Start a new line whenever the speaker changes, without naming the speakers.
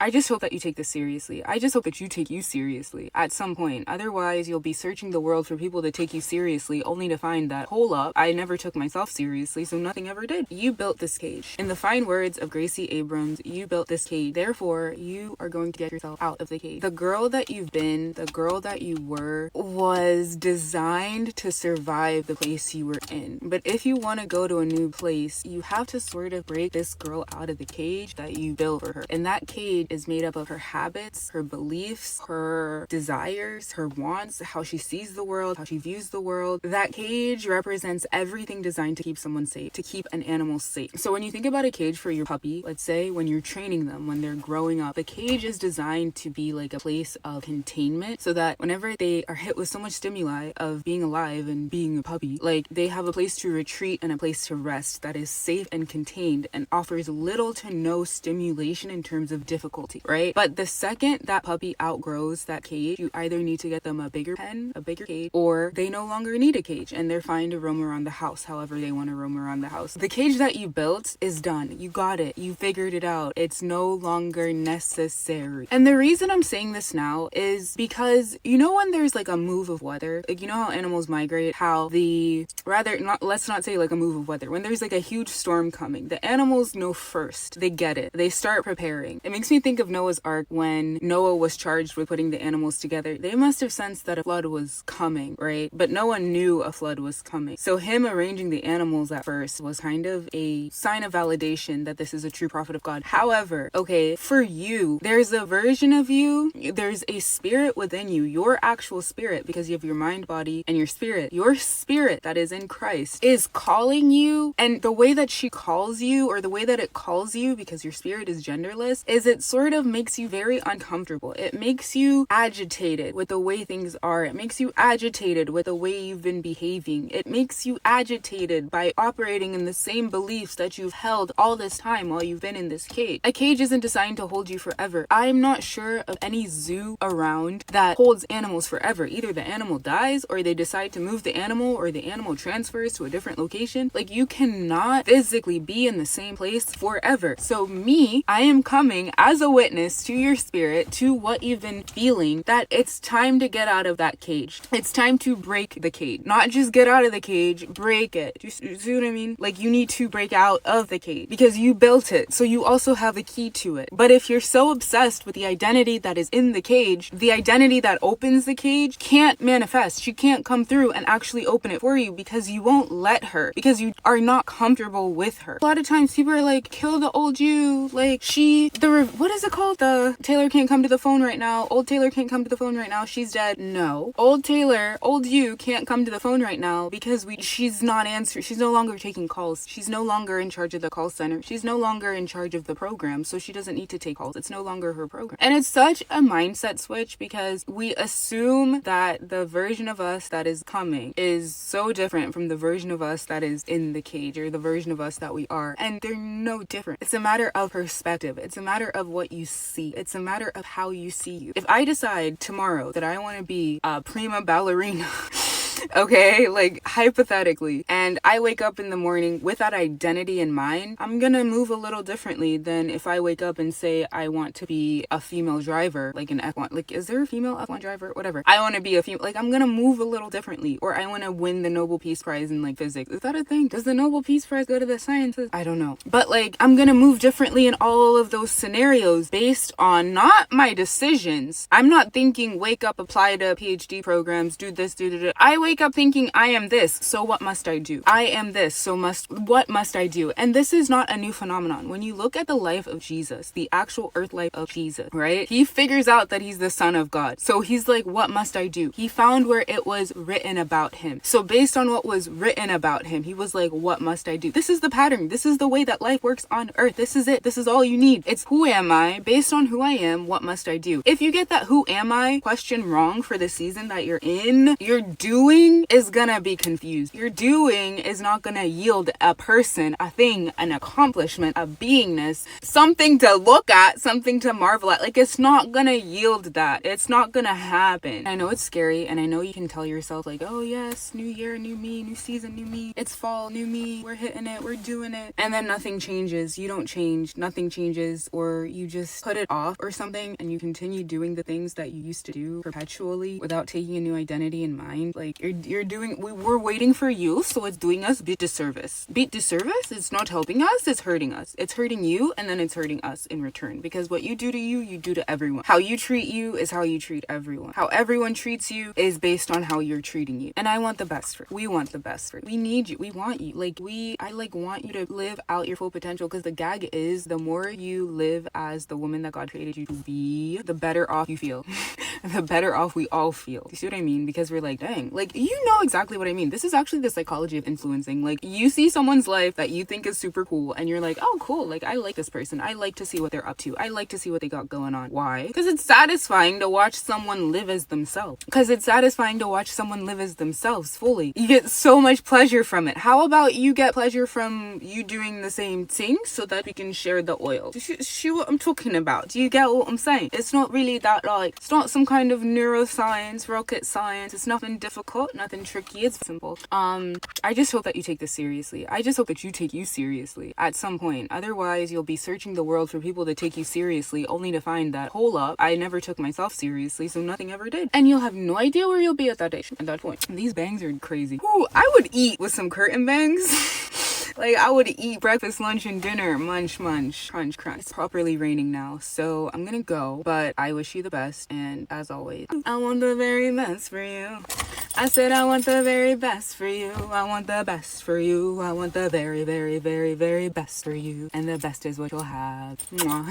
I just hope that you take this seriously. I just hope that you take you seriously at some point. Otherwise, you'll be searching the world for people to take you seriously, only to find that, hold up, I never took myself seriously, so nothing ever did. You built this cage. In the fine words of Gracie Abrams, you built this cage. Therefore, you are going to get yourself out of the cage. The girl that you've been, the girl that you were, was designed to survive the place you were in. But if you want to go to a new place, you have to sort of break this girl out of the cage that you built for her. And that cage is made up of her habits, her beliefs, her desires, her wants, how she sees the world, how she views the world. That cage represents everything designed to keep someone safe, to keep an animal safe. So when you think about a cage for your puppy, let's say when you're training them, when they're growing up, the cage is designed to be like a place of containment so that whenever they are hit with so much stimuli of being alive and being a puppy, like they have a place to retreat and a place to rest that is safe and contained and offers little to no stimulation in terms of difficulty, right? But the second that puppy outgrows that cage, you either need to get them a bigger pen, a bigger cage, or they no longer need a cage and they're fine to roam around the house however they want to roam around the house. The cage that you built is done. You got it. You figured it out. It's no longer necessary. And the reason I'm saying this now is because you know when there's like a move of weather, like you know how animals migrate, how let's not say like a move of weather, when there's like a huge storm coming, the animals know first. They get it. They start preparing. It makes me think of Noah's Ark when Noah was charged with putting the animals together. They must have sensed that a flood was coming, right? But no one knew a flood was coming. So him arranging the animals at first was kind of a sign of validation that this is a true prophet of God. However, okay, for you, there's a version of you, there's a spirit within you, your actual spirit, because you have your mind, body, and your spirit. Your spirit that is in Christ is calling you, and the way that she calls you, or the way that it calls you, because your spirit is genderless, is it sort of makes you very uncomfortable. It makes you agitated with the way things are. It makes you agitated with the way you've been behaving. It makes you agitated by operating in the same beliefs that you've held all this time while you've been in this cage. A cage isn't designed to hold you forever. I'm not sure of any zoo around that holds animals forever. Either the animal dies, or they decide to move the animal, or the animal transfers to a different location. Like, you cannot physically be in the same place forever. So me, I am coming as a witness to your spirit, to what you've been feeling, that it's time to get out of that cage. It's time to break the cage. Not just get out of the cage, break it. Do you see what I mean? Like, you need to break out of the cage because you built it. So you also have a key to it. But if you're so obsessed with the identity that is in the cage, the identity that opens the cage can't manifest. She can't come through and actually open it for you because you won't let her, because you are not comfortable with her. A lot of times people are like, kill the old you. Like, what is it called? The Taylor can't come to the phone right now. Old Taylor can't come to the phone right now. She's dead. No. Old you can't come to the phone right now because she's not answering. She's no longer taking calls. She's no longer in charge of the call center. She's no longer in charge of the program, so she doesn't need to take calls. It's no longer her program. And it's such a mindset switch because we assume that the version of us that is coming is so different from the version of us that is in the cage, or the version of us that we are. And they're no different. It's a matter of perspective. It's a matter of what you see. It's a matter of how you see you. If I decide tomorrow that I want to be a prima ballerina, okay, like hypothetically, and I wake up in the morning with that identity in mind, I'm gonna move a little differently than if I wake up and say I want to be a female driver, like an F1. Like, is there a female F1 driver? Whatever. I want to be a female. Like, I'm gonna move a little differently. Or I want to win the Nobel Peace Prize in like physics. Is that a thing? Does the Nobel Peace Prize go to the sciences? I don't know. But like, I'm gonna move differently in all of those scenarios based on not my decisions. I'm not thinking wake up, apply to PhD programs, do this, do that. I wake up thinking I am this, so what must I do? I am this, so what must I do? And this is not a new phenomenon. When you look at the life of Jesus, the actual earth life of Jesus, right? He figures out that he's the Son of God. So he's like, what must I do? He found where it was written about him. So based on what was written about him, he was like, what must I do? This is the pattern. This is the way that life works on earth. This is it. This is all you need. It's who am I? Based on who I am, what must I do? If you get that who am I question wrong for the season that you're in, you're doing doing is gonna be confused. Your doing is not gonna yield a person, a thing, an accomplishment, a beingness, something to look at, something to marvel at. Like, it's not gonna yield that. It's not gonna happen. I know it's scary, and I know you can tell yourself, like, oh yes, new year, new me, new season, new me. It's fall, new me. We're hitting it. We're doing it. And then nothing changes. You don't change. Nothing changes. Or you just put it off or something, and you continue doing the things that you used to do perpetually without taking a new identity in mind. Like, you're doing, we're waiting for you, so it's doing us bit disservice. Bit disservice, it's not helping us, it's hurting us. It's hurting you, and then it's hurting us in return. Because what you do to you, you do to everyone. How you treat you is how you treat everyone. How everyone treats you is based on how you're treating you. And I want the best for you. We want the best for you. We need you. We want you. I want you to live out your full potential, because the gag is, the more you live as the woman that God created you to be, the better off you feel. The better off we all feel. You see what I mean? Because we're like, dang, like, you know exactly what I mean. This is actually the psychology of influencing. Like, you see someone's life that you think is super cool, and you're like, oh cool, like, I like this person. I like to see what they're up to. I like to see what they got going on. Why? Because it's satisfying to watch someone live as themselves. Because it's satisfying to watch someone live as themselves fully. You get so much pleasure from it. How about you get pleasure from you doing the same thing so that we can share the oil? See what I'm talking about? Do you get what I'm saying? It's not really that, like, it's not some kind of neuroscience, rocket science. It's nothing difficult, nothing tricky. It's simple. I just hope that you take this seriously. I just hope that you take you seriously at some point. Otherwise, you'll be searching the world for people to take you seriously, only to find that, hold up, I never took myself seriously, so nothing ever did. And you'll have no idea where you'll be at that age, at that point. These bangs are crazy. Ooh, I would eat with some curtain bangs. Like, I would eat breakfast, lunch, and dinner. Munch, munch, crunch, crunch. It's properly raining now, so I'm gonna go. But I wish you the best, and as always, I want the very best for you. I said I want the very best for you. I want the best for you. I want the very, very, very, very best for you. And the best is what you'll have. Mwah.